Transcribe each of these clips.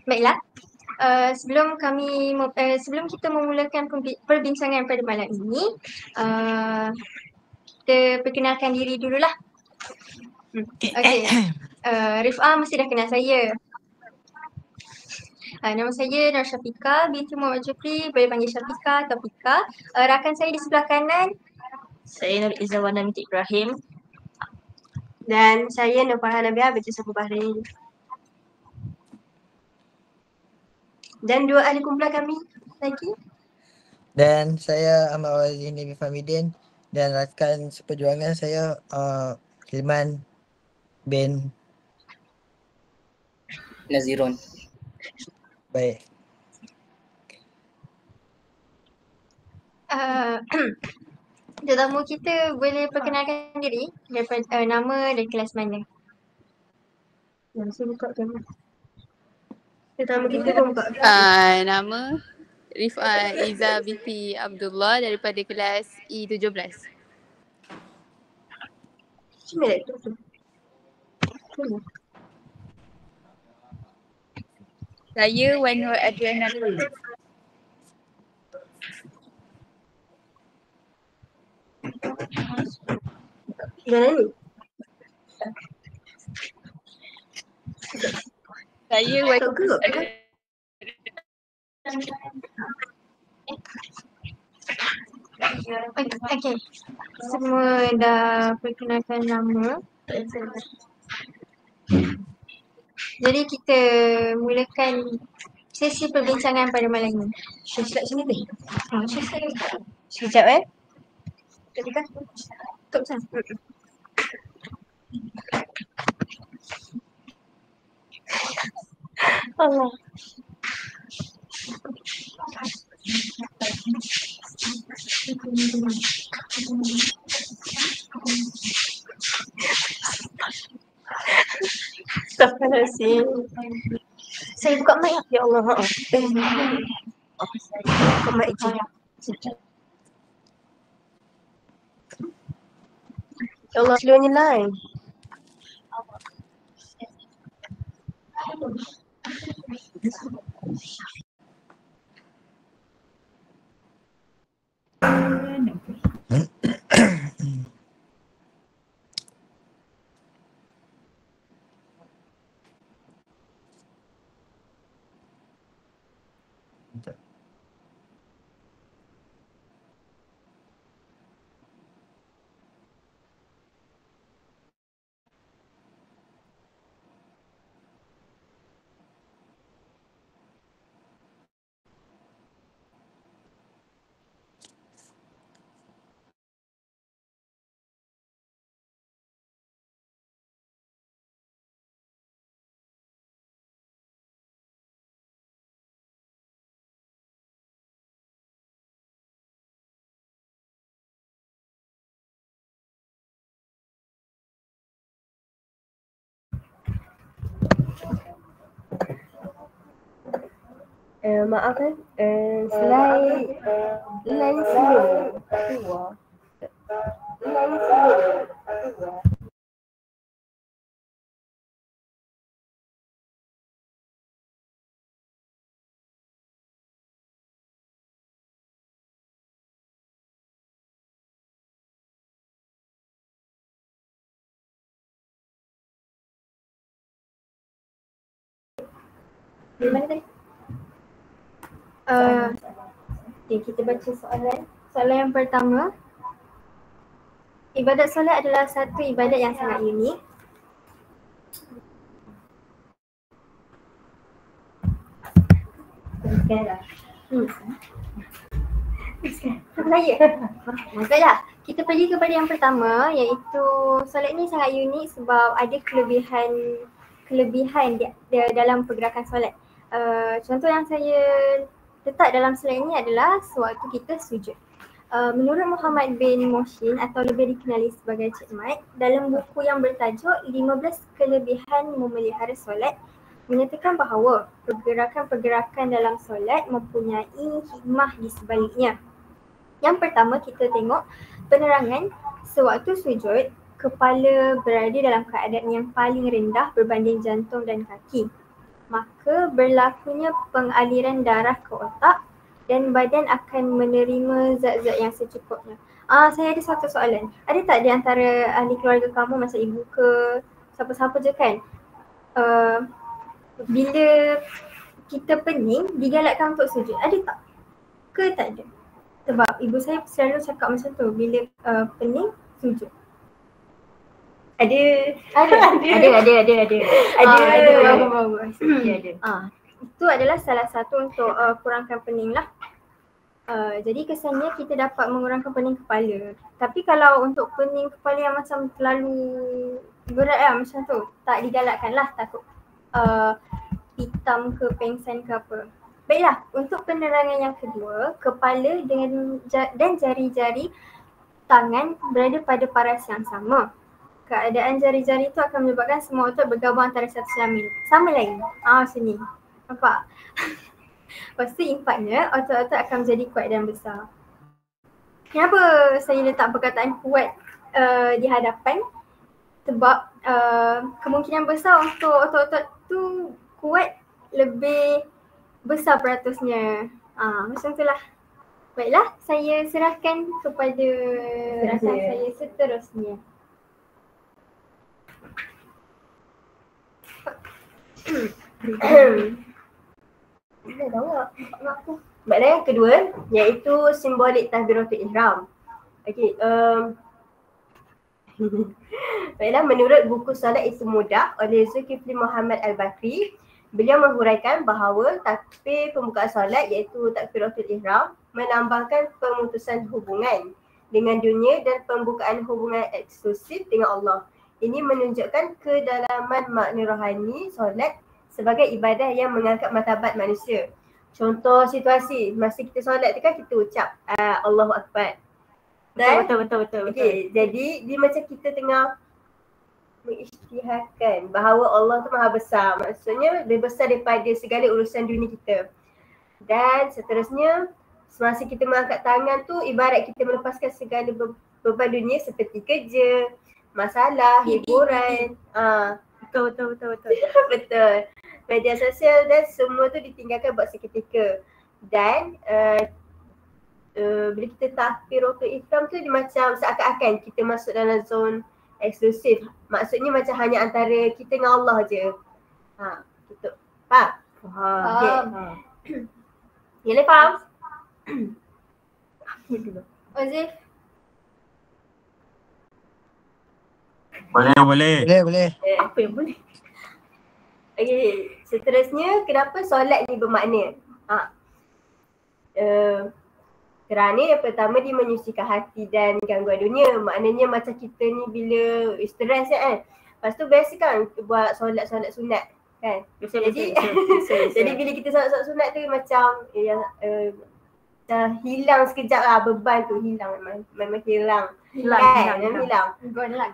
Baiklah. Sebelum kita memulakan perbincangan pada malam ini, kita perkenalkan diri dululah. Okey. Rifah mesti dah kenal saya. Nama saya Nur Syafiqah binti Muhammad Jufri, boleh panggil Syafiqah atau Fika. Rakan saya di sebelah kanan, saya Nur Izawana binti Ibrahim. Dan saya Nur Farhan Nabiah binti Safu Bahrain. Dan dua ahli kumpulan kami lagi. Dan saya Ahmad Wazir Nabi Famidin dan rakan seperjuangan saya Hilman bin Nazirun. Baik. Tetamu kita boleh perkenalkan diri daripada nama dan kelas mana? Saya buka kamera. Tetamu kita pun buka. Nama Rifah Iza binti Abdullah daripada kelas E17. Saya Wan Nur Adriana. Jangan ni. Saya Wan Nur Okey. Semua dah perkenalkan nama. Jadi kita mulakan sesi perbincangan pada malam ini. Slide sini ni. Sekejap Ketika tutup sana. Allah. Astagfirullahaladzim. Saya buka mic. Ya Allah. Buka mic je. Ya Allah, slownya line. Maaf slide line slow keluar. Line slow keluar. Di mana tadi? Okay, kita baca soalan. Soalan yang pertama. Ibadat solat adalah satu ibadat yang sangat unik. Baiklah, kita pergi kepada yang pertama, iaitu solat ni sangat unik sebab ada kelebihan dia dalam pergerakan solat. Contoh yang saya letak dalam slide ini adalah sewaktu kita sujud. Menurut Muhammad bin Moshin atau lebih dikenali sebagai Cik Mat, dalam buku yang bertajuk 15 Kelebihan Memelihara Solat, menyatakan bahawa pergerakan-pergerakan dalam solat mempunyai hikmah di sebaliknya. Yang pertama, kita tengok penerangan sewaktu sujud, kepala berada dalam keadaan yang paling rendah berbanding jantung dan kaki, maka berlakunya pengaliran darah ke otak dan badan akan menerima zat-zat yang secukupnya. Saya ada satu soalan. Ada tak di antara ahli keluarga kamu, masa ibu ke siapa-siapa je kan, bila kita pening digalakkan untuk sujud, ada tak? Ke tak ada? Sebab ibu saya selalu cakap macam tu, bila pening sujud. Ada. Bagus. Ada. Itu adalah salah satu untuk kurangkan pening lah. Jadi kesannya kita dapat mengurangkan pening kepala. Tapi kalau untuk pening kepala yang macam terlalu berat lah macam tu, tak digalakkan lah, takut hitam ke pengsan ke apa. Baiklah, untuk penerangan yang kedua, kepala dan jari-jari tangan berada pada paras yang sama. Keadaan jari-jari itu akan menyebabkan semua otot bergabung antara satu sama lain. Sini. Nampak? Lepas tu impaknya otot-otot akan menjadi kuat dan besar. Kenapa saya letak perkataan kuat di hadapan? Sebab kemungkinan besar untuk otot-otot tu kuat lebih besar peratusnya. Macam itulah. Baiklah, saya serahkan kepada rakan saya seterusnya. Makna yang kedua iaitu simbolik takbiratul ihram. Okey, baiklah, menurut buku Solat Itu Mudah oleh Zulkifli Muhammad Al-Bakri, beliau menghuraikan bahawa takbir pembukaan solat iaitu takbiratul ihram melambangkan pemutusan hubungan dengan dunia dan pembukaan hubungan eksklusif dengan Allah. Ini menunjukkan kedalaman makna rohani solat sebagai ibadah yang mengangkat martabat manusia. Contoh situasi, masa kita solat tu kan kita ucap Allahu Akbar. Betul. Okey, jadi dia macam kita tengah mengisytiharkan bahawa Allah tu maha besar. Maksudnya lebih besar daripada segala urusan dunia kita. Dan seterusnya, semasa kita mengangkat tangan tu ibarat kita melepaskan segala beban dunia seperti kerja, masalah, hiburan. Betul. Betul. Media sosial dan semua tu ditinggalkan buat seketika. Dan bila kita takbiratul ihram tu dia macam seakan-akan kita masuk dalam zon eksklusif. Maksudnya macam hanya antara kita dengan Allah je. Gitu. Faham? Okay. Yalah, faham? Ozif. Boleh. Apa yang boleh? Okay, seterusnya kenapa solat ni bermakna? Kerana yang pertama dia menyucikan hati dan gangguan dunia. Maknanya macam kita ni bila stres kan. Lepas tu biasa kan buat solat-solat sunat kan. Jadi bila kita solat sunat tu macam dah hilang sekejap lah beban tu, hilang memang hilang. Gone lah.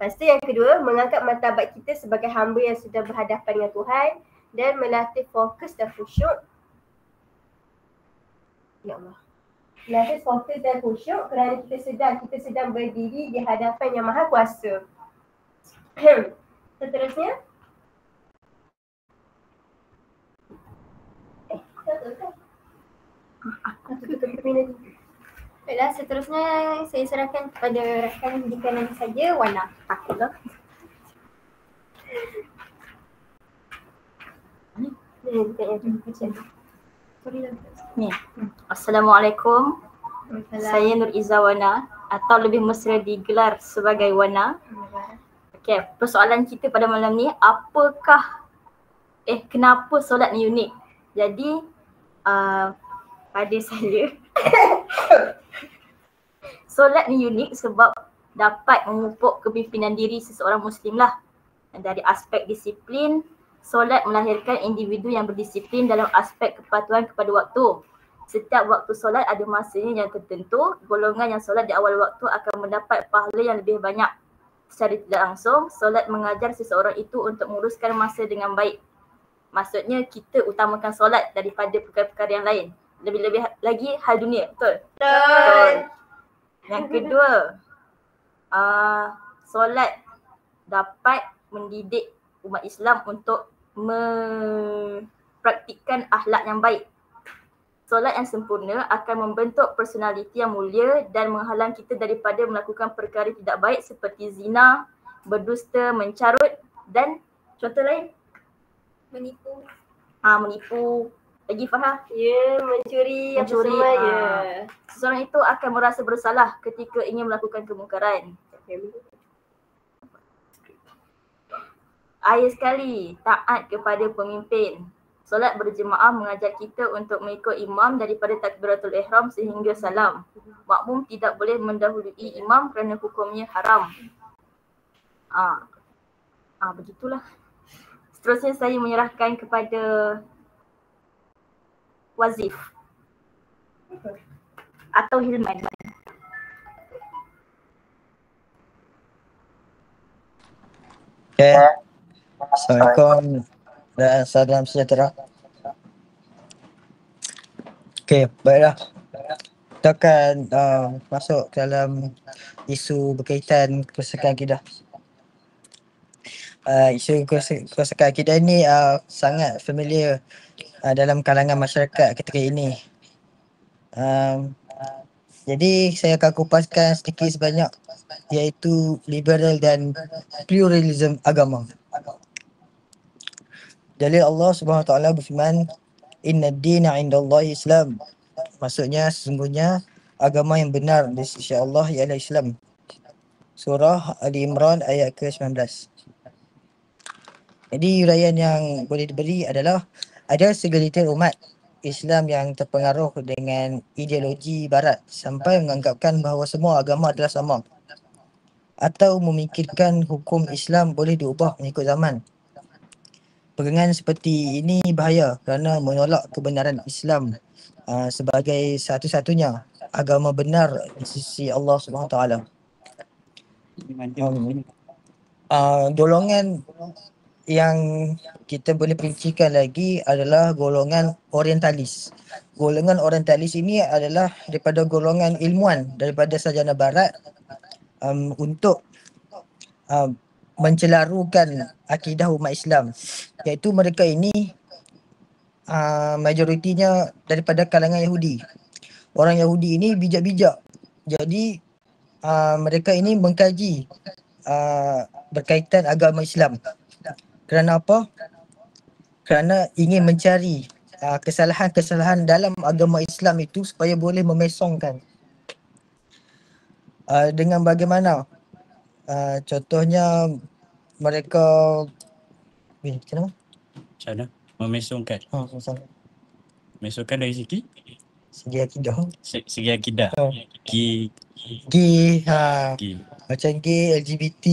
Lepas tu yang kedua, mengangkat martabat kita sebagai hamba yang sudah berhadapan dengan Tuhan dan melatih fokus dan khusyuk. Ya Allah. Melatih fokus dan khusyuk kerana kita sedang berdiri di hadapan Yang Maha Kuasa. Seterusnya. Aku tutup minit. Baiklah, seterusnya saya serahkan kepada rakan di kanan saja, Wana. Takutlah. Ni. Assalamualaikum. Saya Nur Izawana atau lebih mesra digelar sebagai Wana. Okey, persoalan kita pada malam ni, kenapa solat ni unik? Jadi pada saya solat ni unik sebab dapat memupuk kepimpinan diri seseorang Muslim lah. Dari aspek disiplin, solat melahirkan individu yang berdisiplin dalam aspek kepatuhan kepada waktu. Setiap waktu solat ada masanya yang tertentu. Golongan yang solat di awal waktu akan mendapat pahala yang lebih banyak. Secara tidak langsung, solat mengajar seseorang itu untuk menguruskan masa dengan baik. Maksudnya kita utamakan solat daripada perkara-perkara yang lain. Lebih-lebih lagi hal dunia, betul? Betul. Yang kedua, solat dapat mendidik umat Islam untuk mempraktikkan akhlak yang baik. Solat yang sempurna akan membentuk personaliti yang mulia dan menghalang kita daripada melakukan perkara tidak baik seperti zina, berdusta, mencarut dan contoh lain? Menipu. Menipu. Lagi Farah? Ya, mencuri apa semua ya. Seseorang itu akan merasa bersalah ketika ingin melakukan kemungkaran. Akhir sekali, taat kepada pemimpin. Solat berjemaah mengajar kita untuk mengikut imam daripada takbiratul ihram sehingga salam. Makmum tidak boleh mendahului imam kerana hukumnya haram. Begitulah. Seterusnya saya menyerahkan kepada Wazif atau Hilman. Okay. Assalamualaikum dan salam sejahtera. Okay, baiklah. Kita akan masuk ke dalam isu berkaitan kerosakan akidah. Isu kerosakan akidah ni sangat familiar dalam kalangan masyarakat ketika ini. Jadi saya akan kupaskan sedikit sebanyak, iaitu liberal dan pluralism agama. Dalil Allah Subhanahu Wa Taala berfirman, Inna ad-dina 'indallahi Islam. Maksudnya sesungguhnya agama yang benar di sisi Allah ialah Islam. Surah Ali Imran ayat ke-19. Jadi huraian yang boleh diberi adalah ada segelintir umat Islam yang terpengaruh dengan ideologi barat sampai menganggapkan bahawa semua agama adalah sama, atau memikirkan hukum Islam boleh diubah mengikut zaman. Pegangan seperti ini bahaya kerana menolak kebenaran Islam sebagai satu-satunya agama benar di sisi Allah Subhanahu Wa Taala. Golongan yang kita boleh perincikan lagi adalah golongan orientalis. Golongan orientalis ini adalah daripada golongan ilmuwan daripada sarjana barat untuk mencelarukan akidah umat Islam, iaitu mereka ini majoritinya daripada kalangan Yahudi. Orang Yahudi ini bijak-bijak, jadi mereka ini mengkaji berkaitan agama Islam. Kerana apa? Kerana ingin mencari kesalahan-kesalahan dalam agama Islam itu supaya boleh memesongkan. Dengan bagaimana? Contohnya mereka macam mana? Memesongkan. Memesongkan dari segi akidah. Segi akidah. Gay, macam gay, LGBT.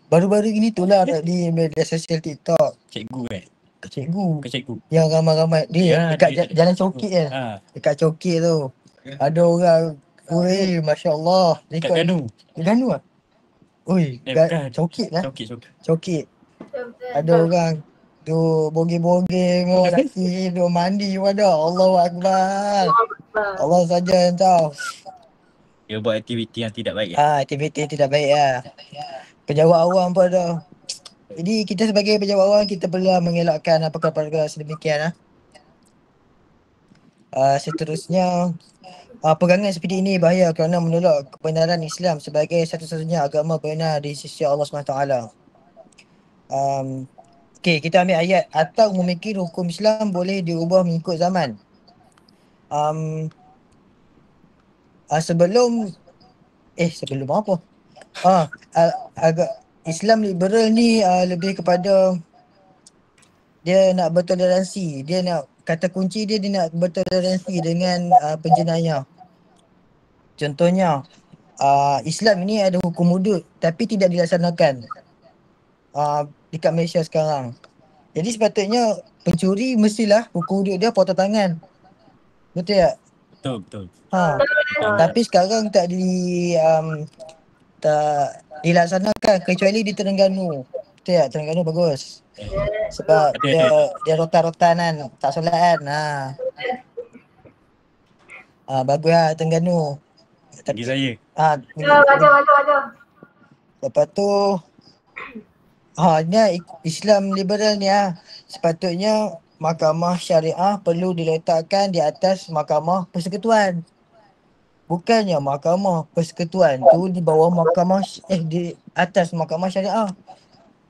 Baru-baru ini tu lah di media sosial TikTok. Cikgu. Yang ramai-ramai dia dekat jalan Cokit kan. Dekat Cokit tu. Ada orang, Masya Allah. Dekat Ganu. Ganu lah. Cokit lah. Cokit. Ada orang tu bogey-bogey dengan lelaki tu mandi pada. Allahu Akbar. Allah saja yang tahu. Dia buat aktiviti yang tidak baik. Aktiviti yang tidak baik lah. Pejabat awam pun ada. Jadi kita sebagai pejabat awam, kita perlu mengelakkan perkara-perkara sedemikian. Seterusnya, pegangan seperti ini bahaya kerana menolak kebenaran Islam sebagai satu-satunya agama benar di sisi Allah SWT. Okay, kita ambil ayat. Atau memikir hukum Islam boleh diubah mengikut zaman. Sebelum apa? Agak Islam liberal ni lebih kepada dia nak bertoleransi. Dia nak, kata kunci dia nak bertoleransi dengan penjenayah. Contohnya, Islam ini ada hukum hudud tapi tidak dilaksanakan dekat Malaysia sekarang. Jadi sepatutnya pencuri mestilah hukum hudud dia potong tangan. Betul tak? Betul. Tapi sekarang tak dilaksanakan kecuali di Terengganu. Betul tak? Terengganu bagus. Sebab dia rotan-rotan kan, tak solat kan. Bagus lah Terengganu. Bagi saya. Baca. Lepas tu ni Islam liberal ni sepatutnya mahkamah syariah perlu diletakkan di atas mahkamah persekutuan. Bukannya mahkamah persekutuan tu di bawah di atas mahkamah syariah.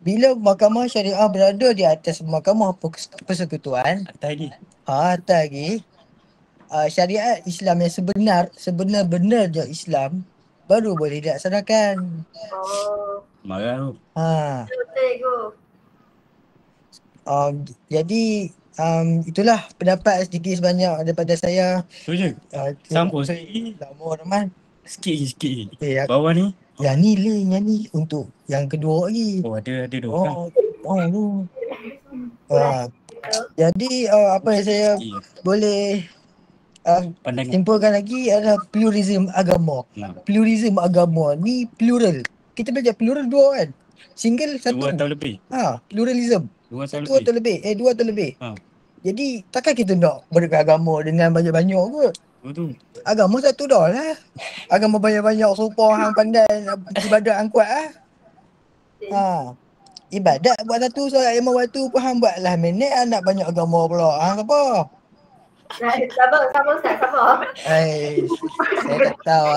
Bila mahkamah syariah berada di atas mahkamah persekutuan, atas lagi syariat Islam yang sebenar-benarnya Islam baru boleh dilaksanakan. Oh. Marah tu. Betul Ego. Jadi itulah pendapat sedikit sebanyak daripada saya. Tu je. Sambung sikit. Lama Rahman. Sikit je. Okay, Bawah ni. Yang ni untuk yang kedua lagi. Oh ada dua orang. Tu. Jadi apa yang saya boleh simpulkan lagi adalah pluralism agama. Pluralism agama ni plural. Kita belajar plural 2 kan? Single 1. 2 atau lebih. Pluralism. 2 2 atau lebih. 2 atau lebih. Jadi takkan kita nak beragama dengan banyak-banyak kot. Betul. Agama satu dah lah. Agama banyak-banyak serupa hang pandai ibadat hang kuat Ibadat buat satu, solat 5 waktu pun hang buat lah minit nak banyak agama pula. Hang apa? Sabar Ustaz, sabar. Saya tak tahu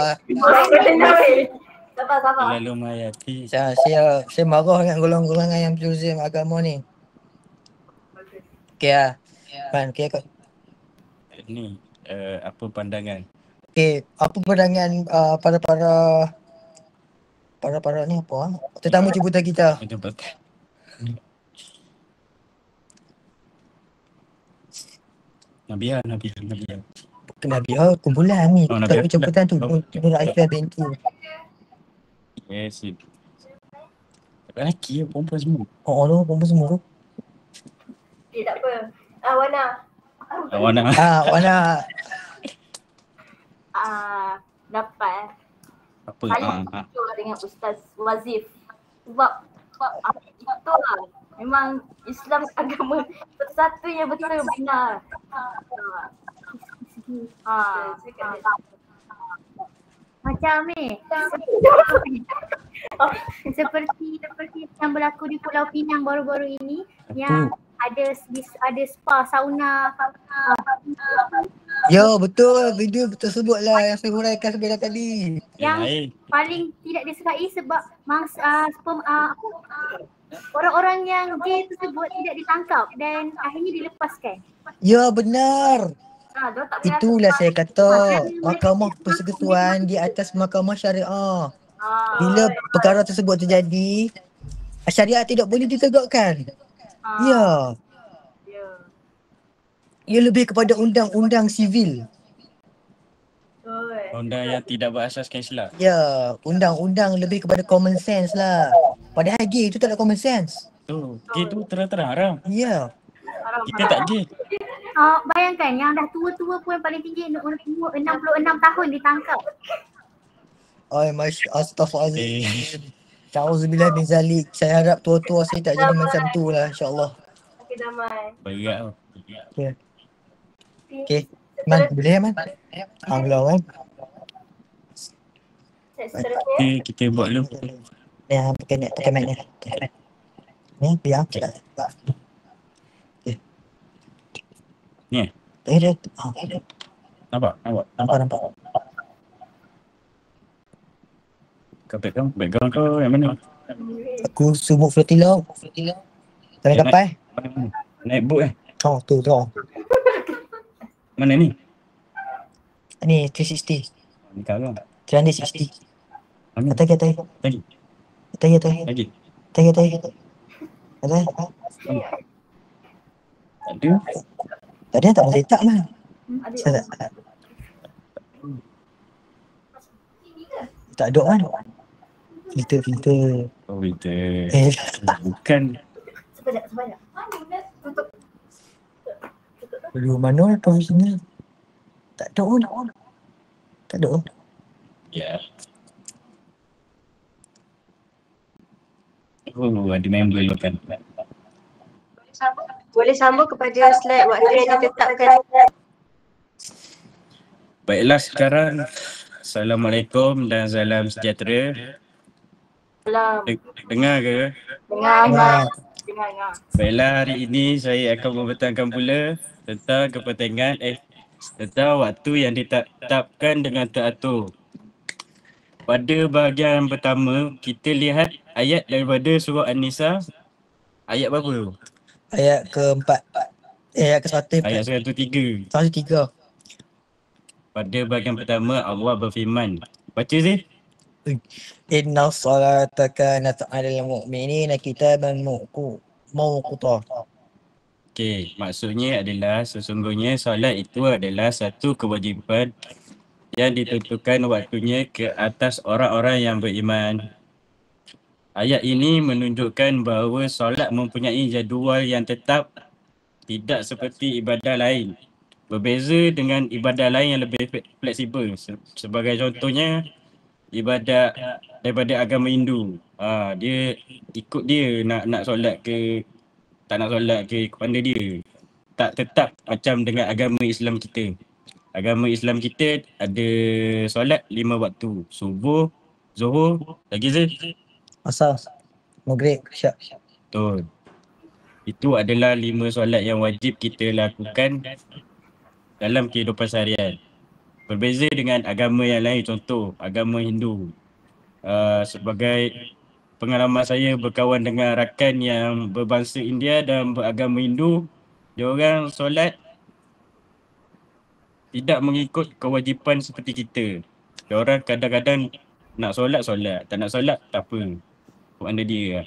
Sabar. Lalu mayati. Saya marah dengan golongan-golongan yang pluralism agama ni. Okay Man, okay kau. Ni apa pandangan? Okay, apa pandangan para ni apa tetamu jemputan kita? Nabiah. Bukan Nabiah, kumpulan ni. Tetamu jemputan tu. Nur Aifah binti. Yes. Lelaki perempuan semua. Perempuan semua tu. Tak apa. Wana. Wana. Dapat Apa? Saya setuju dengan Ustaz Wazif. Sebab itulah memang Islam agama satu yang betul benar. Macam seperti yang berlaku di Pulau Pinang baru-baru ini yang ada spa, sauna. Ya betul, video tersebut lah yang saya huraikan sebentar tadi. Yang paling tidak disukai sebab orang-orang yang gay tersebut tidak ditangkap dan akhirnya dilepaskan. Ya benar. Itulah saya kata mahkamah persekutuan di atas mahkamah syariah. Bila perkara tersebut terjadi, syariat tidak boleh ditegakkan. Ya. Ia lebih kepada undang-undang sivil. Undang yang tidak berasaskan Islam. Ya, undang-undang lebih kepada common sense lah. Padahal gay itu tak ada common sense. Gay tu terang-terang haram. Ya. Kita tak gay. Bayangkan yang dah tua-tua pun yang paling tinggi umur 66 tahun ditangkap. Astaghfirullahaladzim. Ta'udzubillah min zalik. Saya harap tua-tua saya tak jadi macam tu lah, insyaAllah. Okey, damai. Berat tu. Okay. Man, boleh Man? Alhamdulillah Man. Seterusnya. Kita buat dulu. Ya, pakai mic ni. Ni, biar. Ni Dia. Nampak? Nampak. Kau background kau yang mana? Aku sumuk flotilla. Tangan kapal. Naik boat Tu. Mana ni? Ni 360. Ni kau 360. Mana? Atas. Lagi? Atas. Ada? Tadi tak boleh letak Man. Tak ada Man. Filter. Oh, filter. Bukan. Sebanyak. Tutup. Mana profesional? Tak ada. Ya. Oh, ada member kan. Boleh sambung kepada slide waktu yang ditetapkan. Baiklah sekarang. Assalamualaikum dan salam sejahtera. Salam. Dengar ke? Dengar. Baiklah, hari ini saya akan membentangkan pula tentang kepentingan tentang waktu yang ditetapkan dengan teratur. Pada bahagian pertama, kita lihat ayat daripada surah An-Nisa. Ayat berapa? Ayat keempat. Ayat ke 104. Ayat 103. 103. Pada bahagian pertama, Allah berfirman. Baca sih. Inna salata kanat 'alal mu'minina kitaban mawquta. Okey, maksudnya adalah sesungguhnya solat itu adalah satu kewajipan yang ditentukan waktunya ke atas orang-orang yang beriman. Ayat ini menunjukkan bahawa solat mempunyai jadual yang tetap, tidak seperti ibadah lain. Berbeza dengan ibadah lain yang lebih fleksibel. Sebagai contohnya, ibadah daripada agama Hindu. Dia ikut dia nak solat ke tak nak solat ke kepada dia. Tak tetap macam dengan agama Islam kita. Agama Islam kita ada solat 5 waktu. Subuh, Zuhur, lagi Zul? Asal. Maghrib, Isyak. Betul. Itu adalah 5 solat yang wajib kita lakukan dalam kehidupan seharian. Berbeza dengan agama yang lain, contoh agama Hindu. Sebagai pengalaman saya berkawan dengan rakan yang berbangsa India dan beragama Hindu, diorang solat tidak mengikut kewajipan seperti kita. Diorang kadang-kadang nak solat, tak nak solat, tak apa. Mana dia.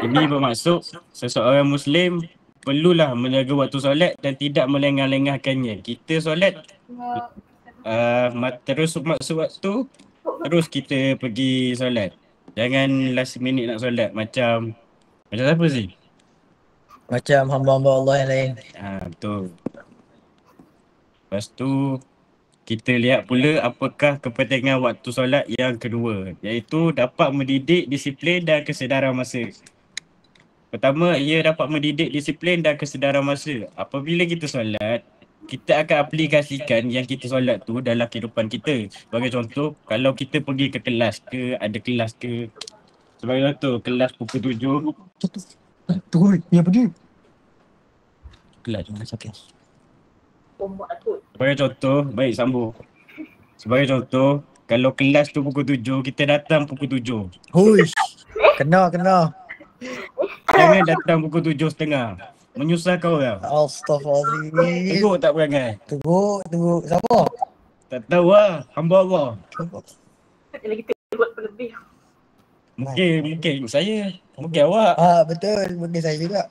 Ini bermaksud seseorang Muslim perlulah menjaga waktu solat dan tidak melengah-lengahkannya. Kita solat terus masuk waktu, terus kita pergi solat. Jangan last minute nak solat macam siapa sih? Macam hamba-hamba Allah yang lain. Betul. Lepas tu kita lihat pula apakah kepentingan waktu solat yang kedua, iaitu dapat mendidik disiplin dan kesedaran masa. Pertama, ia dapat mendidik disiplin dan kesedaran masa. Apabila kita solat, kita akan aplikasikan yang kita solat tu dalam kehidupan kita. Sebagai contoh, kalau kita pergi ke kelas ke, ada kelas ke. Sebagai contoh, kelas pukul 7. Tunggu, ni apa dia? Kelas. Okay. Sebagai contoh, baik sambung. Sebagai contoh, kalau kelas tu pukul 7, kita datang pukul 7. Huish. Kena. Jangan datang pukul 7.30. Menyusahkan orang. Astaghfirullahaladzim. Teruk tak perangai? Teruk. Siapa? Tak tahu lah. Hamba Allah. Lagi teruk lebih. Mungkin saya. Mungkin awak. Betul. Mungkin saya juga.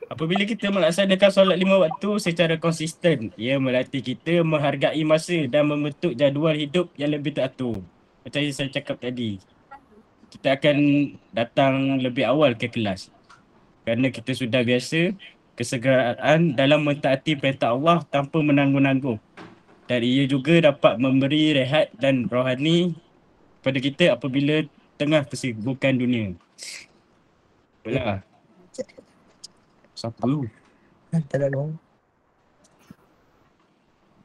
Apabila kita melaksanakan solat 5 waktu secara konsisten, ia melatih kita menghargai masa dan membentuk jadual hidup yang lebih teratur. Macam yang saya cakap tadi. Kita akan datang lebih awal ke kelas. Kerana kita sudah biasa kesegeraan dalam mentaati perintah Allah tanpa menanggung-nanggung. Dan ia juga dapat memberi rehat dan rohani kepada kita apabila tengah kesibukan dunia. Betul. Siapa tu? Tak ada dong.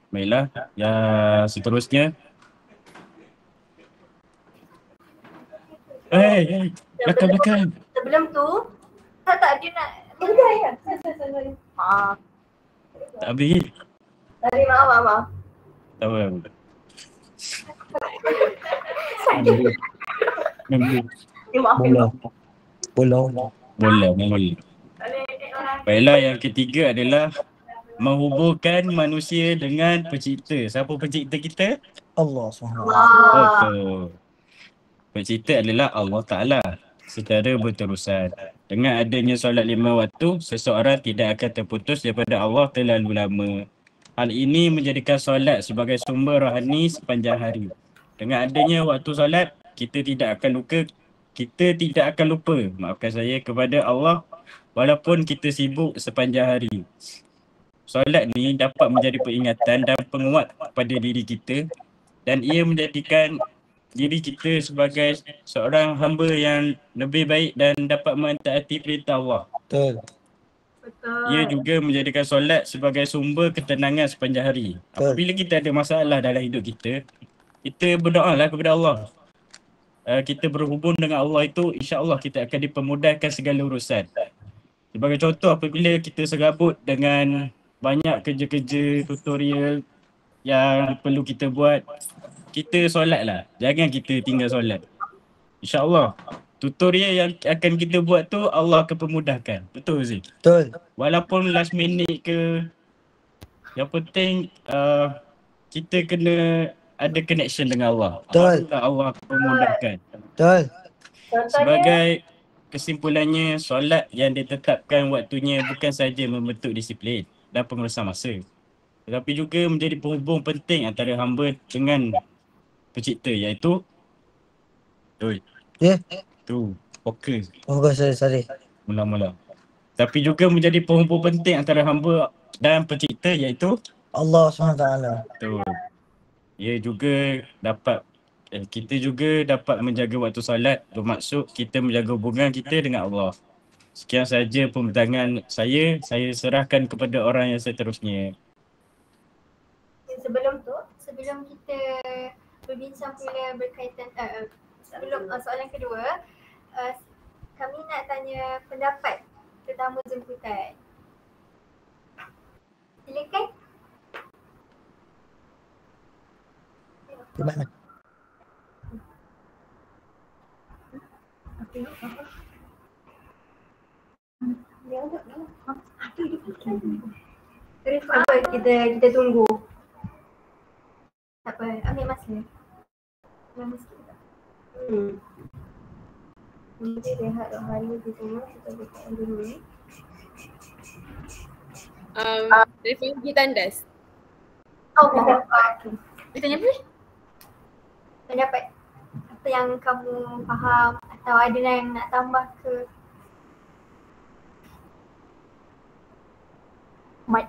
Baiklah, yang seterusnya. Belakang. Sebelum tu, tak dia nak ya. Tak habis. Sorry, maaf. Tak apa. Boleh. Baiklah, yang ketiga adalah menghubungkan manusia dengan pencipta. Siapa pencipta kita? Allah SWT. Betul. Pencipta adalah Allah Ta'ala secara berterusan. Dengan adanya solat 5 waktu, seseorang tidak akan terputus daripada Allah terlalu lama. Hal ini menjadikan solat sebagai sumber rohani sepanjang hari. Dengan adanya waktu solat, kita tidak akan lupa, maafkan saya, kepada Allah walaupun kita sibuk sepanjang hari. Solat ni dapat menjadi peringatan dan penguat pada diri kita dan ia menjadikan diri kita sebagai seorang hamba yang lebih baik dan dapat mentaati perintah Allah. Betul. Ia juga menjadikan solat sebagai sumber ketenangan sepanjang hari. Apabila kita ada masalah dalam hidup kita, kita berdoalah kepada Allah. kita berhubung dengan Allah itu, insya-Allah kita akan dipermudahkan segala urusan. Sebagai contoh, apabila kita serabut dengan banyak kerja-kerja tutorial yang perlu kita buat, kita solatlah. Jangan kita tinggal solat. InsyaAllah tutorial yang akan kita buat tu Allah akan permudahkan. Betul Zee? Betul. Walaupun last minute ke, yang penting kita kena ada connection dengan Allah. Betul. Barulah Allah akan permudahkan. Betul. Contohnya, Sebagai kesimpulannya, solat yang ditetapkan waktunya bukan saja membentuk disiplin dan pengurusan masa, tetapi juga menjadi penghubung penting antara hamba dengan pencipta, iaitu Ya. tu fokus Oh, sorry. mula-mula. Tapi juga menjadi penghubung penting antara hamba dan pencipta, iaitu Allah SWT. tu. Ia juga dapat kita juga dapat menjaga waktu solat, bermaksud kita menjaga hubungan kita dengan Allah. Sekian saja pembentangan saya serahkan kepada orang yang seterusnya. Sebelum kita berbincang pula berkaitan sebelum soalan kedua, kami nak tanya pendapat tetamu jemputan. Silakan. Di mana? apa kita tunggu. Tak apa, ambil masa. Lama sikit tak? Kita rehat rohani di semua, kita buka dulu. Refugee tandas. Okay. Dia tanya apa? Pendapat apa yang kamu faham atau ada yang nak tambah ke? Mic.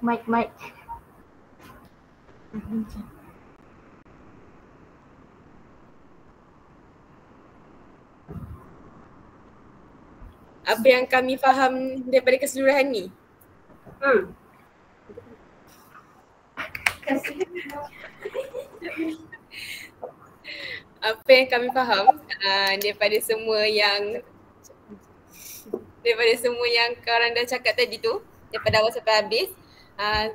Apa yang kami faham daripada keseluruhan ni? Apa yang kami faham daripada semua yang korang dah cakap tadi tu, daripada awal sampai habis,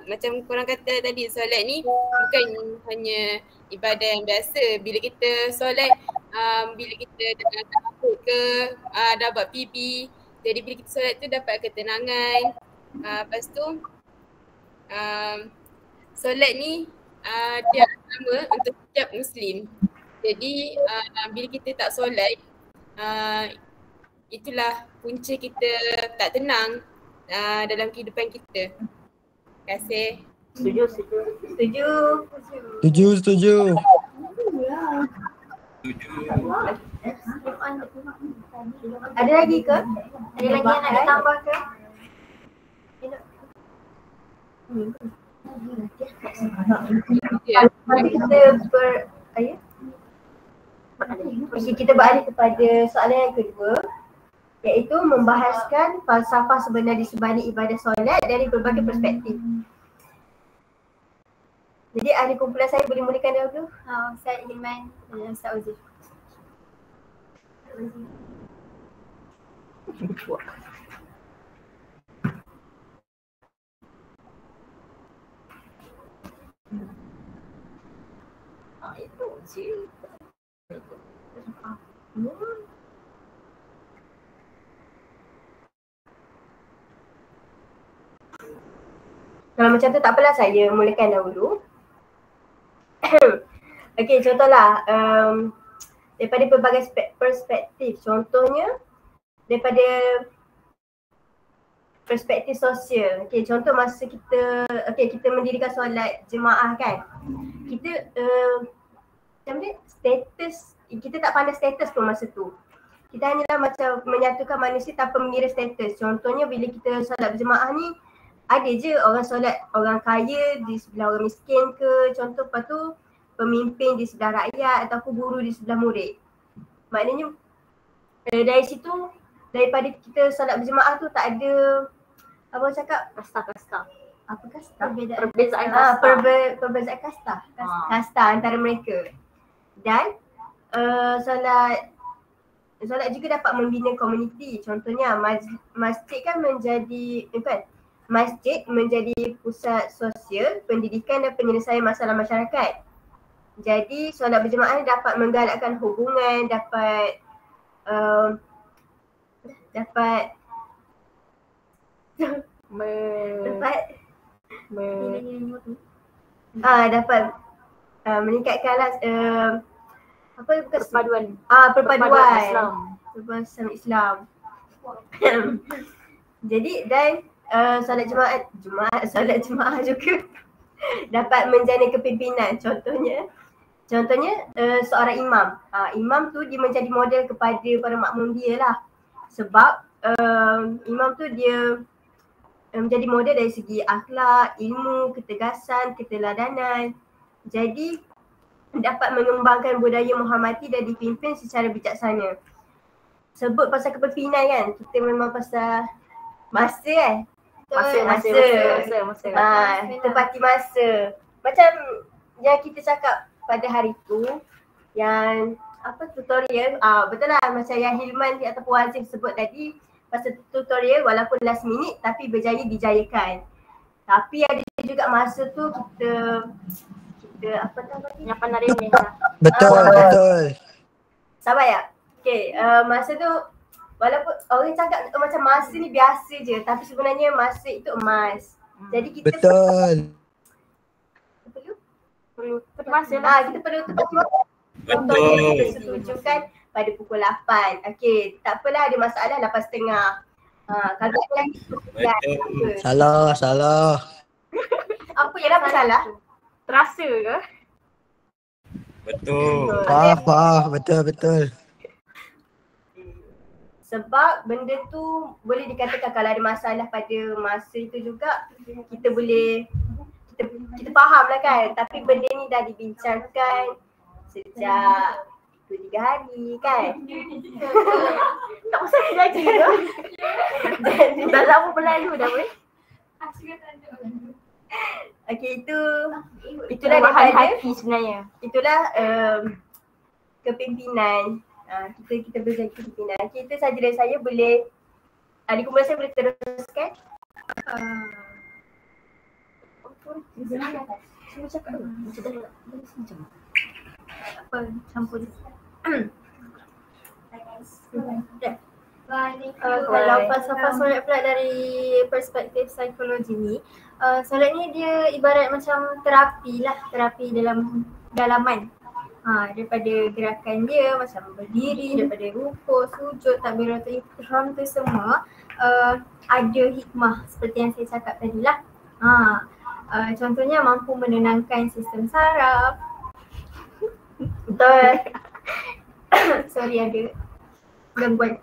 macam korang kata tadi, solat ni bukan hanya ibadah yang biasa. Bila kita solat, bila kita dah takut ke, dah buat PB, jadi bila kita solat tu dapat ketenangan. Lepas tu solat ni dia sama untuk setiap Muslim. Jadi bila kita tak solat, itulah punca kita tak tenang dalam kehidupan kita. Terima kasih. Setuju. Ada lagi ke? Ada lagi yang nak ditambah ke? Mari kita kita beralih kepada soalan yang kedua, iaitu membahaskan falsafah sebenar di sebalik ibadah solat dari berbagai perspektif. Jadi ahli kumpulan saya boleh mulakan dahulu. Ustaz Iman dan Ustaz Uzi. Kalau macam tu tak apalah, saya mulakan dahulu. Okey, contohlah daripada pelbagai perspektif. Contohnya daripada perspektif sosial. Okey, contoh masa kita mendirikan solat jemaah kan. Kita macam ni, status, kita tak pandang status pun masa tu. Kita hanyalah macam menyatukan manusia tanpa mengira status. Contohnya bila kita solat berjemaah ni, ada je orang solat, orang kaya di sebelah orang miskin ke, contoh, lepas tu pemimpin di sebelah rakyat ataupun guru di sebelah murid. Maknanya dari situ, daripada kita solat berjemaah tu tak ada apa orang cakap? Kasta. Apa kasta? Perbezaan kasta. Perbezaan kasta antara mereka. Dan solat solat juga dapat membina komuniti. Contohnya masjid kan menjadi masjid menjadi pusat sosial, pendidikan dan penyelesaian masalah masyarakat. Jadi solat berjemaah ni dapat menggalakkan hubungan, dapat meningkatkanlah perpaduan Islam. Perpaduan Islam. Jadi dan solat jemaah juga dapat menjana kepimpinan. Contohnya seorang imam. Imam tu dia menjadi model kepada para makmum dia lah. Sebab imam tu dia menjadi model dari segi akhlak, ilmu, ketegasan, keteladanan. Jadi dapat mengembangkan budaya Muhammadiyah dan dipimpin secara bijaksana. Sebut pasal kepimpinan kan, kita memang pasal masa kan. Masa. Tepati masa. Macam yang kita cakap pada hari tu, yang tutorial, betul lah macam yang Hilman ataupun Wazim sebut tadi, pasal tutorial walaupun last minute tapi berjaya dijayakan. Tapi ada juga masa tu kita Yang pandang remeh. Betul. Sabar ya? Okay, masa tu walaupun orang cakap macam masa ni biasa je, tapi sebenarnya masa itu emas. Jadi kita perlu masa lah. Kita perlu tepat masa. Contohnya kita setujukan pada pukul 8. Okay, tak apalah ada masalah 8.30. Kalau ada lagi Salah. apa yang dah salah? Terasa ke? Betul. Faham. Betul. Sebab benda tu boleh dikatakan kalau ada masalah pada masa itu juga kita boleh kita faham lah kan. Tapi benda ni dah dibincangkan sejak 2-3 hari kan. Tak usah jaga tu. Dah lama berlalu dah boleh. Okay, Itulah bahan hati sebenarnya. Itulah kepimpinan. Kita belajar kepimpinan. Okay, itu saja dari saya. Boleh adik kumpulan saya boleh teruskan? Semua cakap tu. Macam apa campur Kalau falsafah solat pula dari perspektif psikologi ni, solat ni dia ibarat macam terapi dalam dalaman. Daripada gerakan dia macam berdiri, daripada rukuk, sujud, takbiratul ihram tu semua ada hikmah seperti yang saya cakap tadi lah. Contohnya mampu menenangkan sistem saraf. Betul. Sorry, ada gangguan.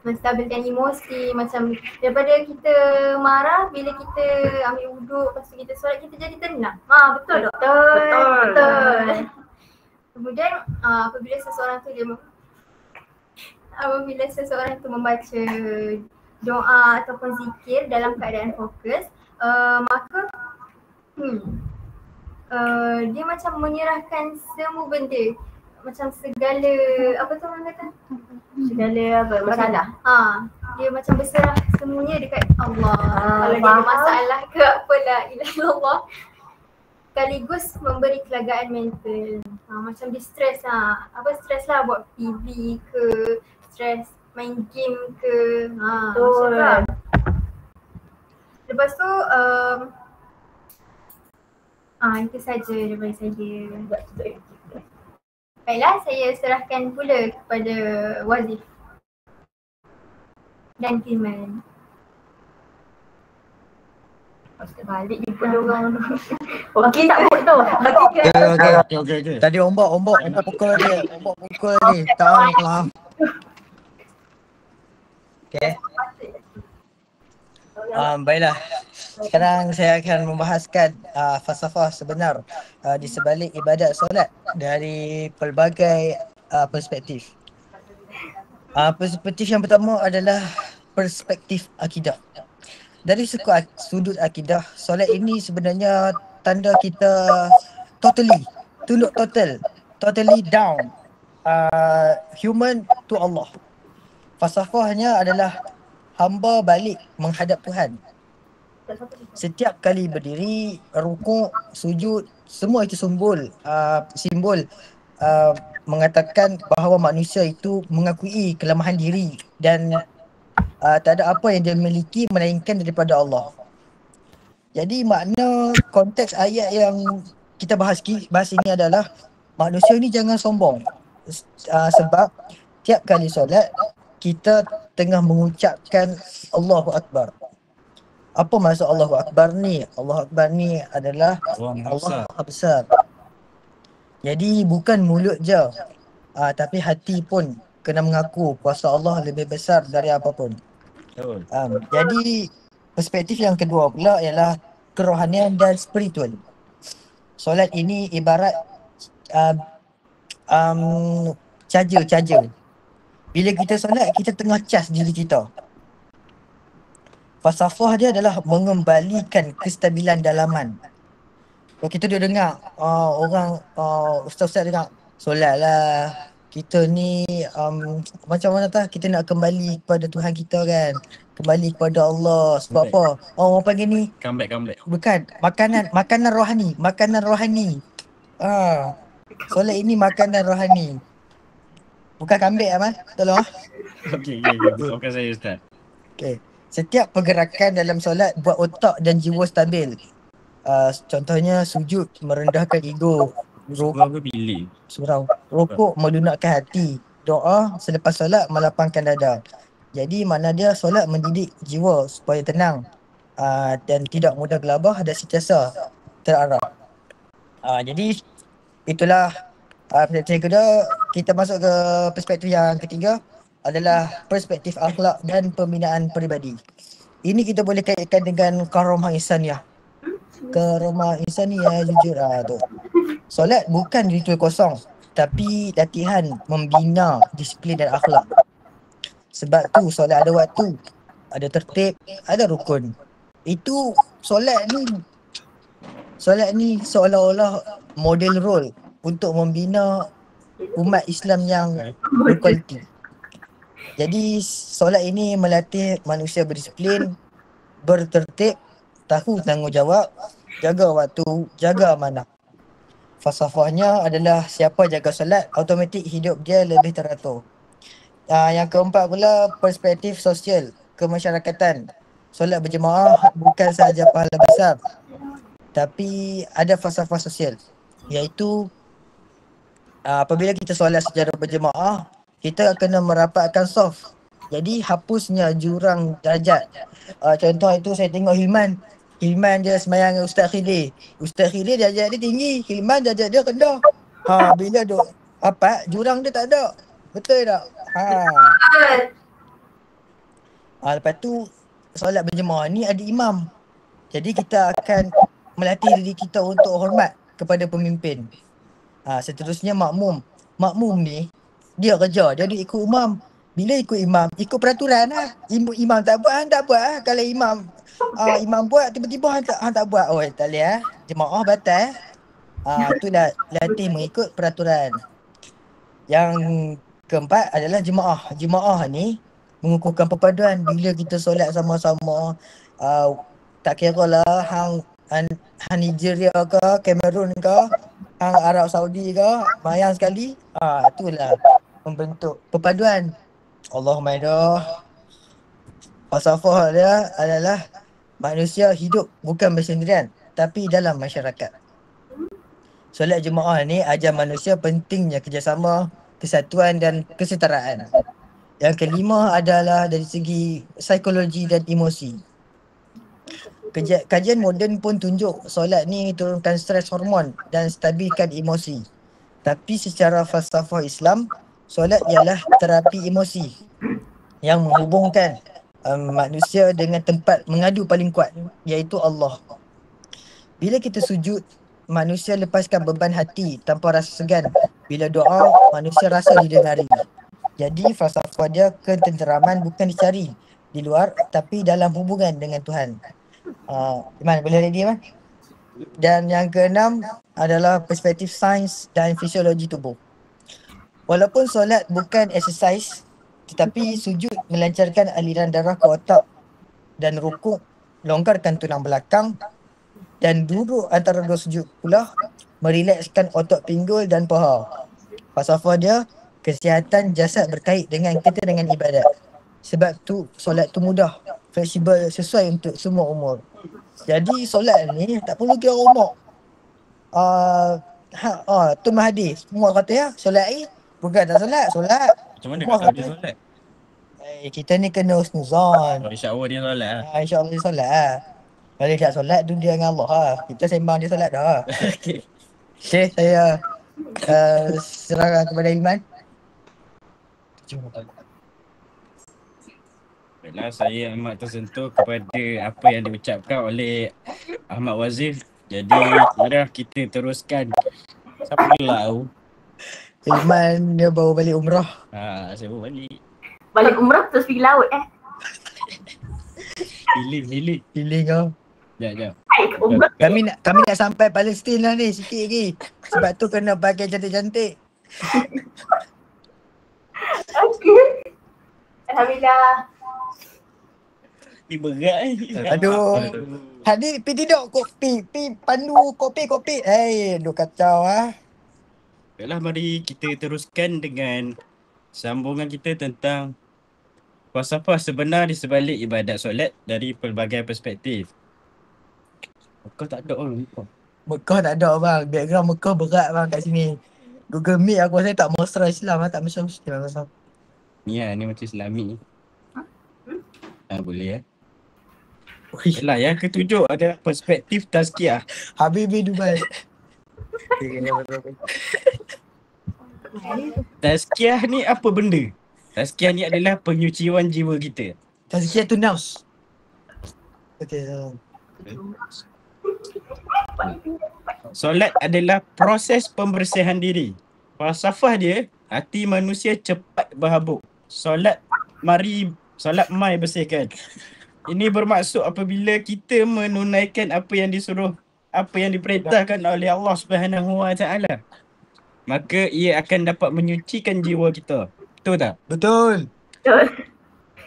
Menstabilkan emosi, macam daripada kita marah, bila kita ambil wuduk, lepas tu kita solat, kita jadi tenang. Betul tak? Betul. Kemudian apabila seseorang tu membaca doa ataupun zikir dalam keadaan fokus, maka dia macam menyerahkan semua benda, macam segala masalah. Dia macam berserah semuanya dekat Allah. Kalau dia ada masalah ke apa, la ilaha illallah. Sekaligus memberi kelegaan mental. Macam di stres stres lah buat TV ke, stres main game ke. Betul. Lepas tu itu saja daripada saya. Baiklah, saya serahkan pula kepada Wazif dan Hilman. Balik jumpa diorang. Okey tak kot tu. Okay. Tadi ombak pukul dia. Tak maaf. Okay. Baiklah. Sekarang saya akan membahaskan falsafah sebenar di sebalik ibadat solat dari pelbagai perspektif. Perspektif yang pertama adalah perspektif akidah. Dari sudut akidah, solat ini sebenarnya tanda kita totally down human to Allah. Falsafahnya adalah hamba balik menghadap Tuhan. Setiap kali berdiri, rukuk, sujud, semua itu simbol mengatakan bahawa manusia itu mengakui kelemahan diri dan tak ada apa yang dia miliki melainkan daripada Allah. Jadi makna konteks ayat yang kita bahas ini adalah manusia ni jangan sombong. Sebab tiap kali solat kita tengah mengucapkan Allahu Akbar. Apa maksud Allahu Akbar ni? Allahu Akbar ni adalah Allah Maha Besar. Jadi bukan mulut je, tapi hati pun kena mengaku kuasa Allah lebih besar dari apapun. Jadi perspektif yang kedua pula ialah kerohanian dan spiritual. Solat ini ibarat charger. Bila kita solat, kita tengah cas diri kita. Falsafah dia adalah mengembalikan kestabilan dalaman. Kalau kita dah dengar orang ustaz-ustaz dengar solat lah, kita ni macam mana kita nak kembali kepada Tuhan kita kan, kembali kepada Allah. Sebab apa? Orang panggil ni comeback. Bukan, makanan rohani. Solat ini makanan rohani. Bukan comeback Amal, tolong Okey. Bukan saya Ustaz. Okey. Setiap pergerakan dalam solat buat otak dan jiwa stabil. Contohnya sujud merendahkan ego, surau, rukuk melunakkan hati, doa selepas solat melapangkan dada. Jadi makna dia solat mendidik jiwa supaya tenang dan tidak mudah gelabah dan sentiasa terarah. Jadi itulah perspektif yang kedua. Kita masuk ke perspektif yang ketiga adalah perspektif akhlak dan pembinaan peribadi. Ini kita boleh kaitkan dengan karomah insaniyah. Karomah insaniyah jujur tu. Solat bukan ritual kosong, tapi latihan membina disiplin dan akhlak. Sebab tu solat ada waktu, ada tertib, ada rukun. Itu solat ni seolah-olah model role untuk membina umat Islam yang berkualiti. Jadi solat ini melatih manusia berdisiplin, bertertib, tahu tanggungjawab, jaga waktu, jaga amanah. Falsafahnya adalah siapa jaga solat, automatik hidup dia lebih teratur. Yang keempat pula perspektif sosial, kemasyarakatan. Solat berjemaah bukan sahaja pahala besar, tapi ada falsafah sosial, iaitu apabila kita solat secara berjemaah, kita kena merapatkan saf. Jadi hapusnya jurang darjat. Contoh itu saya tengok Hilman dia semayang dengan Ustaz Khidir. Ustaz Khidir darjat dia tinggi, Hilman darjat dia rendah. Bila duk rapat, jurang dia tak ada. Betul tak? Lepas tu solat berjemaah ni ada imam. Jadi kita akan melatih diri kita untuk hormat kepada pemimpin. Seterusnya makmum. Makmum ni dia kerja, dia ikut imam. Bila ikut imam, ikut peraturan lah. Imam tak buat, hang tak buat lah. Kalau imam buat, tiba-tiba hang tak buat. Oh tak boleh jemaah batal. Itulah latih mengikut peraturan. Yang keempat adalah jemaah. Jemaah ni mengukuhkan perpaduan. Bila kita solat sama-sama, tak kira lah hang Nigeria ke, Cameroon ke, hang Arab Saudi ke, mayang sekali. Itulah membentuk perpaduan. Allahumma idah. Falsafah dia adalah manusia hidup bukan bersendirian, tapi dalam masyarakat. Solat jemaah ni ajar manusia pentingnya kerjasama, kesatuan dan kesetaraan. Yang kelima adalah dari segi psikologi dan emosi. Kajian moden pun tunjuk solat ni turunkan stres hormon dan stabilkan emosi. Tapi secara falsafah Islam, solat ialah terapi emosi yang menghubungkan manusia dengan tempat mengadu paling kuat, iaitu Allah. Bila kita sujud, manusia lepaskan beban hati tanpa rasa segan. Bila doa, manusia rasa didengari. Jadi falsafah dia ketenteraman bukan dicari di luar, tapi dalam hubungan dengan Tuhan. Iman, boleh ready Iman? Dan yang keenam adalah perspektif sains dan fisiologi tubuh. Walaupun solat bukan exercise, tetapi sujud melancarkan aliran darah ke otak, dan rukuk longgarkan tulang belakang, dan duduk antara dua sujud pula merilekskan otot pinggul dan paha. Falsafah dia, kesihatan jasad berkait dengan kita dengan ibadat. Sebab tu solat tu mudah, fleksibel, sesuai untuk semua umur. Jadi solat ni tak perlu kira umur. Tu Mahathir semua kata ya, solat ni bukan tak solat, solat. Macam mana Umar kau tahu kata, dia solat? kita ni kena husnuzon. Oh, insya-Allah dia solat lah. InsyaAllah dia solat lah. Kalau dia tak solat tu dia dengan Allah lah. Kita sembang dia solat dah. Okey. Okay, saya serahkan kepada Iman. Baiklah, saya amat tersentuh kepada apa yang diucapkan oleh Ahmad Wazif. Jadi, mari kita teruskan. Siapa tahu? Iman dia baru balik umrah. Saya baru balik. Balik umrah terus pergi laut Healing. Feeling kau. Sekejap. Hai ke umrah. Kami nak sampai Palestin lah ni sikit lagi. Sebab tu kena pakai cantik-cantik. Okey. Alhamdulillah. Ni berat Aduh. Hadir pi tidur kopi. Pi pandu kopi. Aduh kacau ah. Baiklah, mari kita teruskan dengan sambungan kita tentang falsafah sebenar di sebalik ibadat solat dari pelbagai perspektif. Kau tak ada orang lupa. Mekah tak ada bang. Background Mekah berat bang kat sini. Google Meet aku rasa tak mesra Islam lah. Tak mesra Muslim lah. Ni lah, ni macam Islami. Boleh Ui, Baiklah, yang ketujuh adalah perspektif tazkiyah. Habibi Dubai. Tazkiyah ni apa benda? Tazkiyah ni adalah penyucian jiwa kita. Tazkiyah tu naus. Okay, so. Solat adalah proses pembersihan diri. Falsafah dia, hati manusia cepat berhabuk. Solat mai bersihkan. Ini bermaksud apabila kita menunaikan apa yang diperintahkan oleh Allah Subhanahu Wa Taala, maka ia akan dapat menyucikan jiwa kita. Betul tak? Betul.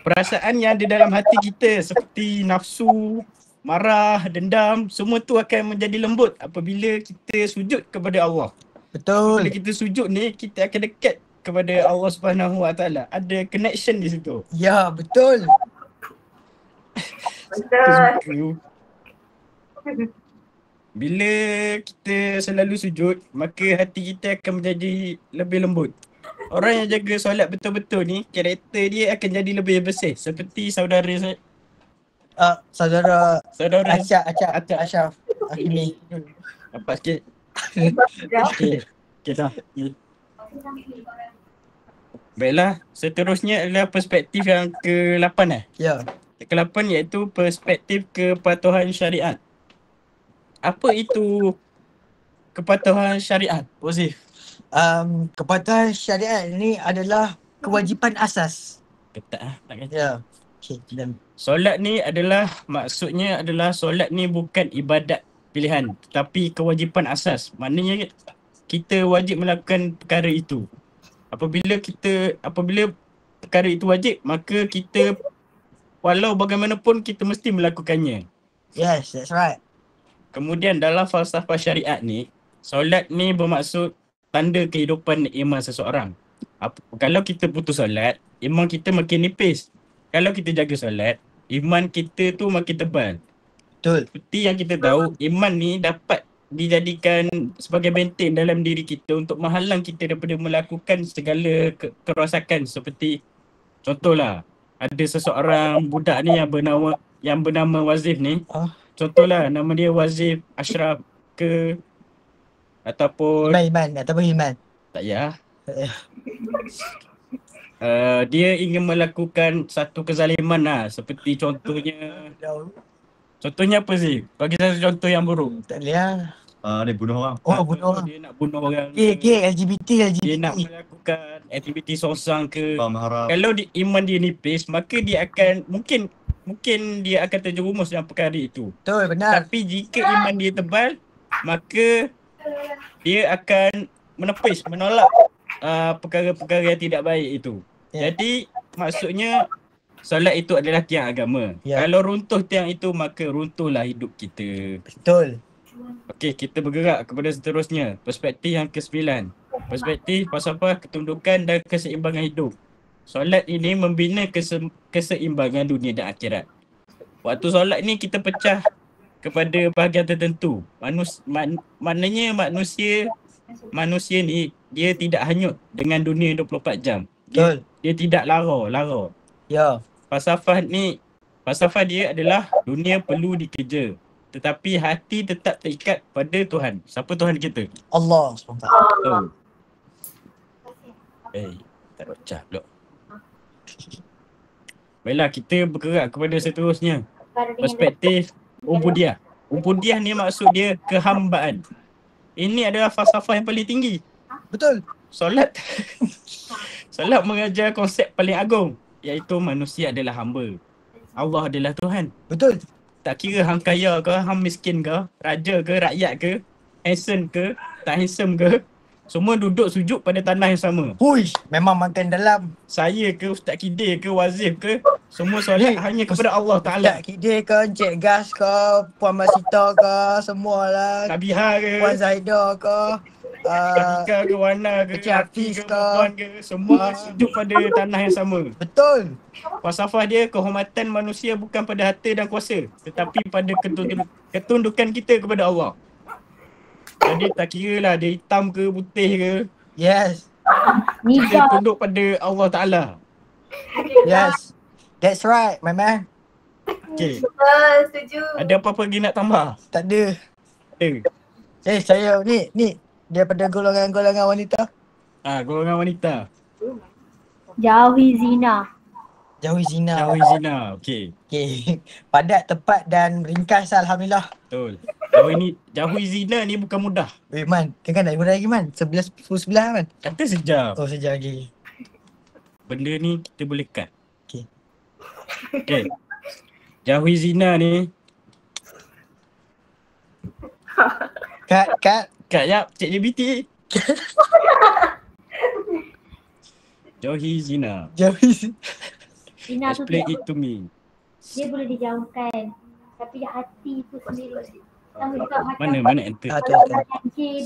Perasaan yang ada dalam hati kita seperti nafsu, marah, dendam, semua tu akan menjadi lembut apabila kita sujud kepada Allah. Betul. Bila kita sujud ni, kita akan dekat kepada Allah Subhanahu Wa Taala. Ada connection di situ. Ya, betul. Betul. Bila kita selalu sujud, maka hati kita akan menjadi lebih lembut. Orang yang jaga solat betul-betul ni, karakter dia akan jadi lebih bersih. Seperti saudara saya. Saudara Saudara Ashraf Hakimi. Nampak sikit. Okay dah. Baiklah, seterusnya adalah perspektif yang ke-8 Ya. Ke-8 iaitu perspektif kepatuhan syariat. Apa itu kepatuhan syariat, Wazif? Kepatuhan syariat ni adalah kewajipan asas. Ketat tak kata. Ya. Okay, dan Solat ni adalah, maksudnya adalah solat ni bukan ibadat pilihan tetapi kewajipan asas. Maknanya kita wajib melakukan perkara itu. Apabila perkara itu wajib, maka kita walau bagaimanapun kita mesti melakukannya. yes, that's right. Kemudian dalam falsafah syariat ni, solat ni bermaksud tanda kehidupan iman seseorang. Kalau kita putus solat, iman kita makin nipis. Kalau kita jaga solat, iman kita tu makin tebal. Betul. Seperti yang kita tahu, iman ni dapat dijadikan sebagai benteng dalam diri kita untuk menghalang kita daripada melakukan segala kerosakan. Seperti contohlah, ada seseorang budak ni yang bernama Wazif ni. Contohlah nama dia Wazif Ashraf ke ataupun Iman. tak ya. Dia ingin melakukan satu kezaliman lah. Seperti contohnya apa sih? Bagi satu contoh yang buruk. Tak boleh lah. Dia bunuh orang. Oh, bunuh orang. Dia nak bunuh orang. LGBT. Dia nak melakukan aktiviti songsang ke. Faham harap. Kalau iman dia nipis, maka dia akan mungkin dia akan terjerumus dalam perkara itu. Betul, benar. Tapi jika iman dia tebal, maka dia akan menepis, menolak perkara-perkara yang tidak baik itu. Jadi maksudnya solat itu adalah tiang agama. Kalau runtuh tiang itu maka runtuhlah hidup kita. Betul. Okey, kita bergerak kepada seterusnya. Perspektif yang ke-9. Perspektif falsafah ketundukan dan keseimbangan hidup. Solat ini membina keseimbangan dunia dan akhirat. Waktu solat ni kita pecah kepada bahagian tertentu. Maknanya manusia ni dia tidak hanyut dengan dunia 24 jam. Dia tidak lara. Ya. Falsafah dia adalah dunia perlu dikejar. Tetapi hati tetap terikat pada Tuhan. Siapa Tuhan kita? Allah SWT. Tak pecah pula. Baiklah, kita bergerak kepada seterusnya. Perspektif Ubudiyah. Ubudiyah ni maksud dia kehambaan. Ini adalah falsafah yang paling tinggi. Betul. Solat mengajar konsep paling agung, iaitu manusia adalah hamba. Allah adalah Tuhan. Betul. Tak kira hang kaya ke, hang miskin ke, raja ke, rakyat ke, handsome ke, tak handsome ke, semua duduk sujud pada tanah yang sama. Hui, memang makan dalam. Saya ke, Ustaz Kidir ke, Wazif ke, semua solat hanya kepada Allah Ta'ala. Ustaz Kidir ke, Encik Gas ke, Puan Masita ke, semualah. Nabiha ke, Puan Zahida ke, Kafika ke, Wana ke, Encik Hafiz ke, Puan ke, semua sujud pada tanah yang sama. Betul. Falsafah dia, kehormatan manusia bukan pada harta dan kuasa, tetapi pada ketundukan kita kepada Allah. Jadi tak kira lah dia hitam ke, putih ke. Yes. Kita tunduk pada Allah Ta'ala. Yes. That's right, my man. Okay. Setuju. Ada apa-apa lagi nak tambah? Tak ada. Saya ni daripada golongan-golongan wanita. Golongan wanita. Jauhi zina. Jauhi zina. Okey. Padat, tepat dan ringkas, alhamdulillah. Betul. Jauhi zina ni bukan mudah. Man, kan nak mudah lagi man. 11 man. Kata sejam. Oh, sejam lagi. Benda ni kita boleh cut. Okey. Jauhi zina ni. Cut. Jap, Cik JBT. Jauhi zina. Zina tu Explain it to me. dia boleh dijauhkan. Tapi hati tu sendiri. Sama juga macam Mana enter? J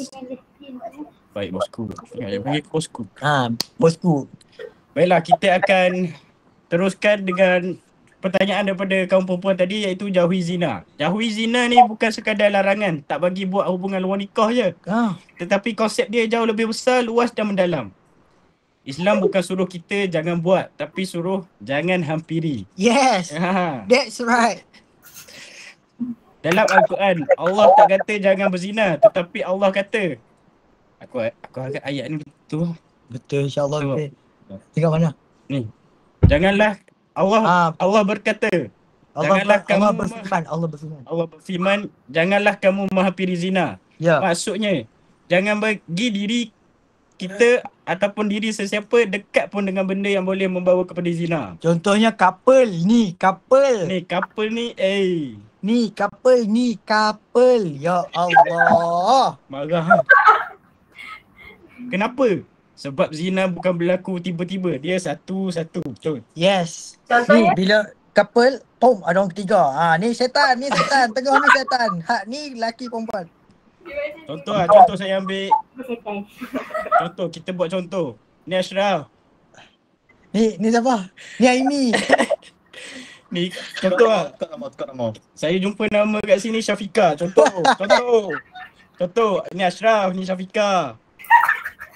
dengan Lesbian tu. Baik bosku. Jangan panggil bosku. Bosku. Baiklah, kita akan teruskan dengan pertanyaan daripada kaum perempuan tadi, iaitu jauhi zina. Jauhi zina ni bukan sekadar larangan, tak bagi buat hubungan luar nikah je. Tetapi konsep dia jauh lebih besar, luas dan mendalam. Islam bukan suruh kita jangan buat, tapi suruh jangan hampiri. Yes. That's right. Dalam Al-Quran, Allah tak kata jangan berzina, tetapi Allah kata, aku agak ayat ni betul. Betul, insyaAllah. Tengok mana? Ni. Janganlah Allah berkata, Allah berfirman, janganlah kamu menghampiri zina. Maksudnya, jangan bagi diri kita ataupun diri sesiapa dekat pun dengan benda yang boleh membawa kepada zina. Contohnya couple ni. Ya Allah. Marah. Kenapa? Sebab zina bukan berlaku tiba-tiba. Dia satu-satu. Betul? Yes. Contohnya? Ni bila couple, ada orang ketiga. Ni setan. Tengah ni setan. Ni lelaki perempuan. Contoh saya ambil. Contoh, kita buat contoh. Ni Ashraf. Ni siapa? Ni Aimi. Ni contoh lah. Tukar nama. Saya jumpa nama kat sini Syafika. Contoh. Ni Ashraf, ni Syafika.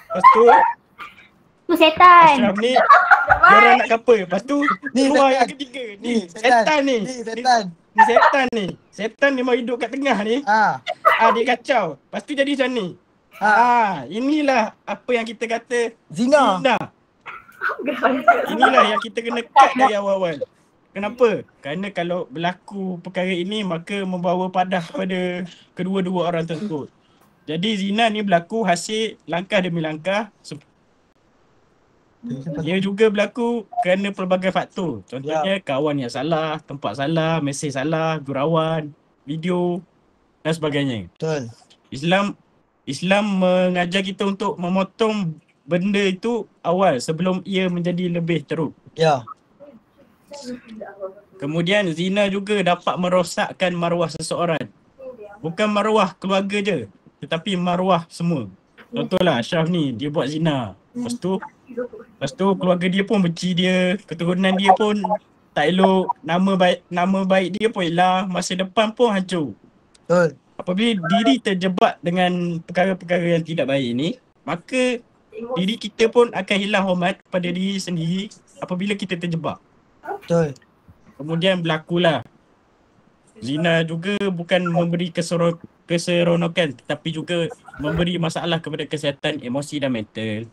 Lepas tu setan. Ashraf ni orang nak couple. Lepas tu Ni keluar setan. yang ketiga. Ni setan ni. Ni setan ni. Setan memang hidup kat tengah ni. Dia kacau. Lepas tu jadi macam ni. Inilah apa yang kita kata Zina. Inilah yang kita kena cut dari awal-awal. Kenapa? Kerana kalau berlaku perkara ini maka membawa padah pada kedua-dua orang tersebut. Jadi zina ni berlaku hasil langkah demi langkah. Dia juga berlaku kerana pelbagai faktor. Contohnya kawan yang salah, tempat salah, mesej salah, gurauan, video dan sebagainya. Betul. Islam mengajar kita untuk memotong benda itu awal sebelum ia menjadi lebih teruk. Ya. Kemudian zina juga dapat merosakkan maruah seseorang. Bukan maruah keluarga je, tetapi maruah semua. Contohlah Ashraf ni, dia buat zina. Lepas tu keluarga dia pun benci dia, keturunan dia pun tak elok, nama baik dia pun hilang, masa depan pun hancur. Betul. Apabila diri terjebak dengan perkara-perkara yang tidak baik ni, maka diri kita pun akan hilang hormat kepada diri sendiri apabila kita terjebak. Betul. Kemudian berlakulah zina juga bukan memberi keseronokan tetapi juga memberi masalah kepada kesihatan emosi dan mental.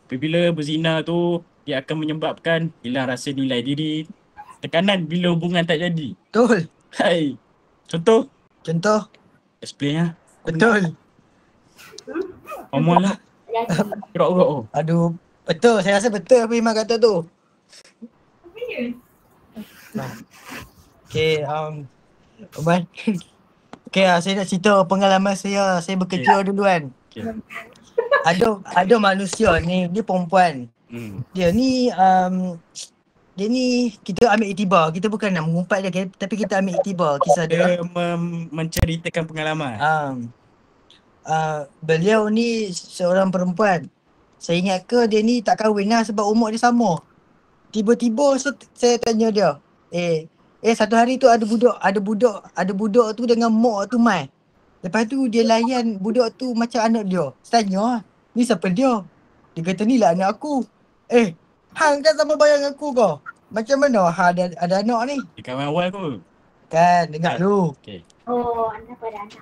Apabila berzina tu, dia akan menyebabkan hilang rasa nilai diri, tekanan bila hubungan tak jadi. Betul. Hai. Contoh? Betul. Explain lah. Omong lah. Gerak-gerak. Aduh, betul. Saya rasa betul apa Iman kata tu. Okay, Uman. Okay, saya nak cerita pengalaman saya. Saya bekerja dulu kan. Okay. Ada manusia ni, dia perempuan. Dia ni kita ambil iktibar. Kita bukan nak mengumpat dia, tapi kita ambil iktibar kisah dia. Dia menceritakan pengalaman. Beliau ni seorang perempuan. Saya ingat ke dia ni tak kahwin lah sebab umur dia sama. Tiba-tiba saya tanya dia, satu hari tu ada budak tu dengan mak tu mai. Lepas tu dia layan budak tu macam anak dia. Saya tanya, ni siapa dia? Dia kata ni lah anak aku. Hang kan sama bayang aku kau. Macam mana ada anak ni? Dia kawan awal kot. Kan, dengar dulu. Okay. Oh, anda pada anak.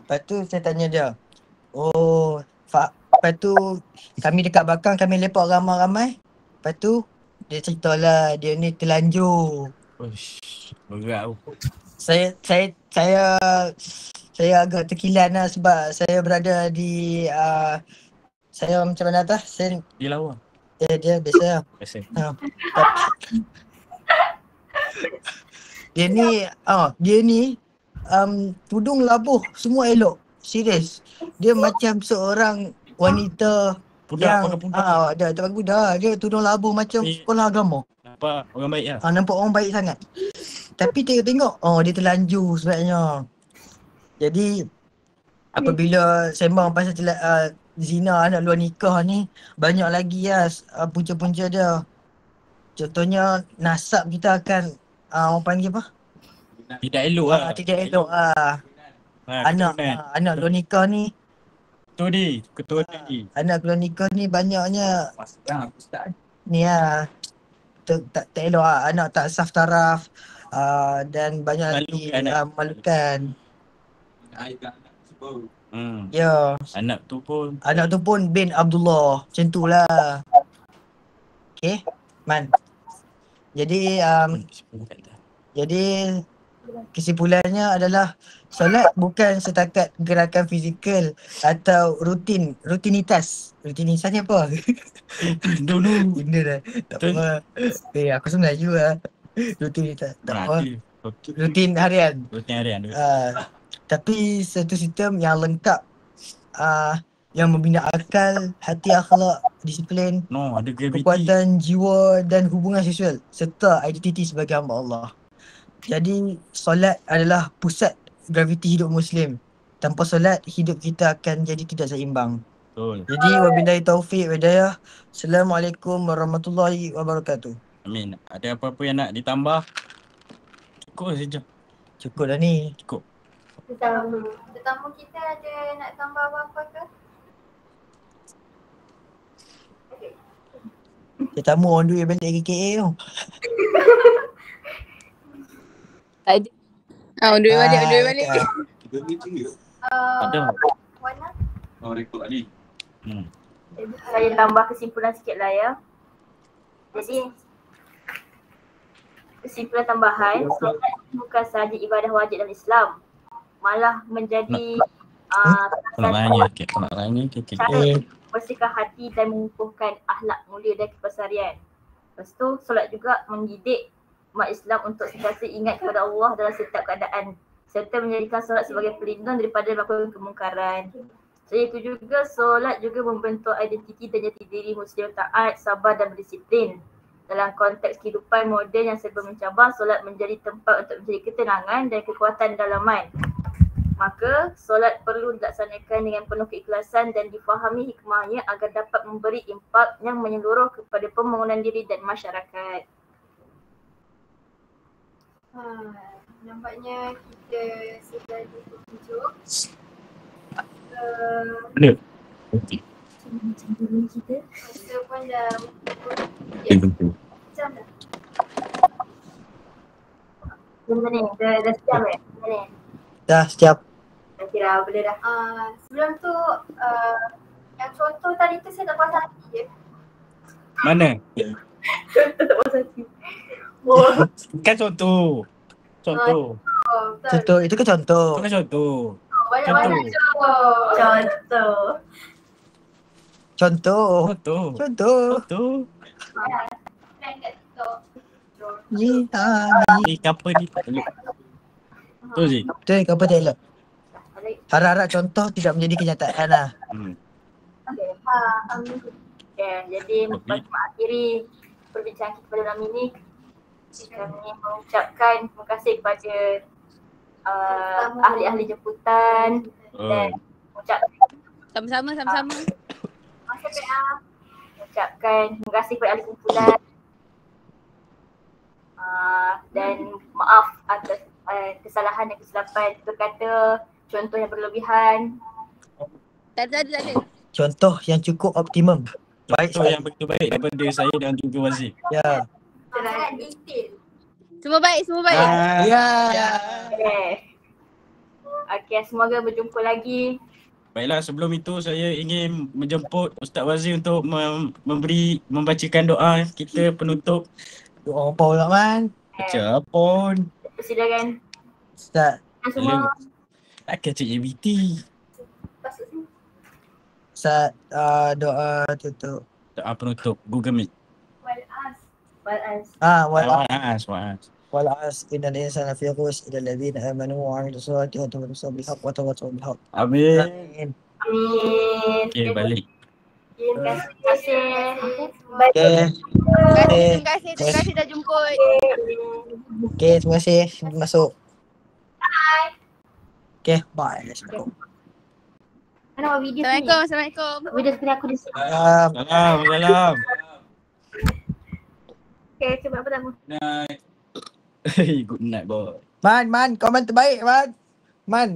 Lepas tu saya tanya dia. Lepas tu kami dekat belakang, kami lepak ramai-ramai. Lepas tu dia ceritalah dia ni terlanjur. Uish, berat tu. Saya agak terkilan lah sebab saya berada di saya macam mana tak? Dia lawa. Dia biasa lah. Biasa. Dia ni tudung labuh semua elok. Serius. Dia macam seorang wanita Budak. Dia tak pakai budak. Dia tudung labuh macam sekolah agama. Nampak orang baik lah. Nampak orang baik sangat. Tapi tengok dia terlanjur sebenarnya. Jadi apabila sembang pasal zina anak luar nikah ni, banyak lagi lah punca-punca dia. Contohnya nasab kita akan orang panggil apa? Tidak elok lah. Tidak elok lah. Anak luar nikah ni. Keturunan ni. Anak luar nikah ni banyaknya ni lah. Tak elok lah. Anak tak saf taraf. Dan banyak lagi memalukan. Ya. Anak tu pun bin Abdullah. Macam tu lah. Okay, Man. Jadi kesimpulannya adalah solat bukan setakat gerakan fizikal atau rutinitas. Rutinitas ni apa? dulu. Benda dah. Tak apa. Aku sebenarnya Melayu lah. Rutinitas. Tak apa. Rutin harian. Tapi satu sistem yang lengkap yang membina akal, hati, akhlak, disiplin, ada kekuatan jiwa dan hubungan seksual serta identiti sebagai hamba Allah. Jadi solat adalah pusat graviti hidup Muslim. Tanpa solat, hidup kita akan jadi tidak seimbang. Betul. Jadi wabillahi taufiq wa hidayah. Assalamualaikum warahmatullahi wabarakatuh. Amin. Ada apa-apa yang nak ditambah? Cukup saja. Cukup dah ni. Cukup. Tetamu kita ada nak tambah apa-apa ke? Tetamu on the way balik ke KL tu. Ada. On the way balik. Ada. Wana? Rekod tadi. Saya tambah kesimpulan sikit lah ya. Jadi kesimpulan tambahan, solat bukan sahaja ibadah wajib dalam Islam, malah menjadi cara bersihkan hati dan mengukuhkan akhlak mulia dan kebesaran. Lepas tu solat juga mendidik umat Islam untuk sentiasa ingat kepada Allah dalam setiap keadaan serta menjadikan solat sebagai pelindung daripada melakukan kemungkaran. Selain itu juga solat juga membentuk identiti dan jati diri Muslim taat, sabar dan berdisiplin. Dalam konteks kehidupan moden yang serba mencabar, solat menjadi tempat untuk mencari ketenangan dan kekuatan dalaman. Maka solat perlu dilaksanakan dengan penuh keikhlasan dan difahami hikmahnya agar dapat memberi impak yang menyeluruh kepada pembangunan diri dan masyarakat. Nampaknya kita sudah di penghujung. Ada. Kita pun dah jam dah. Macam ni, dah sejam Macam ni. Dah siap. Dah kira boleh dah. Sebelum tu yang contoh tadi tu saya tak puas hati je. Mana? Contoh tak puas hati. Kan contoh. Contoh. Betul. Contoh, itu kan contoh. Itu kan contoh. Banyak-banyak contoh. Contoh. Contoh. Contoh. Contoh. Contoh. Trend kat TikTok. Ni Ni couple ni tak elok. Betul je. betul ke apa tak elok? Harap-harap contoh tidak menjadi kenyataan lah. Okay, jadi bagi mengakhiri perbincangan kita pada malam ini, kami mengucapkan terima kasih kepada ahli-ahli jemputan dan mengucapkan Sama-sama. mengucapkan terima kasih kepada ahli kumpulan dan maaf atas kesalahan dan kesilapan berkata, contoh yang berlebihan. Tak ada. Contoh yang cukup optimum. Baik Contoh sekali. yang betul baik daripada saya dan juga Wazir. Ya. Sangat detail. Semua baik. Ya. Okay, semoga berjumpa lagi. Baiklah, sebelum itu saya ingin menjemput Ustaz Wazir untuk membacakan doa kita penutup. Doa apa pula Man? Baca pun. Persidangan Ustaz. semua. Takkan CGBT. Ustaz doa tutup. Doa penutup Google Meet. Walas. Wal as innal insana fi khusr illa alladhina amanu wa 'amilus solihati wa tawassaw bil haqq wa tawassaw bil haqq. Amin. Amin. Amin. Okay, balik. Terima kasih. Okey. Terima kasih dah jemput. Okey, terima kasih. Masuk. Bye. Okey, bye. Assalamualaikum. Mana buat video sini? Assalamualaikum. Video screen aku di sini. Salam. Okay, coba pertama. Night. Good night, boy. Man, komen terbaik, Man. Man.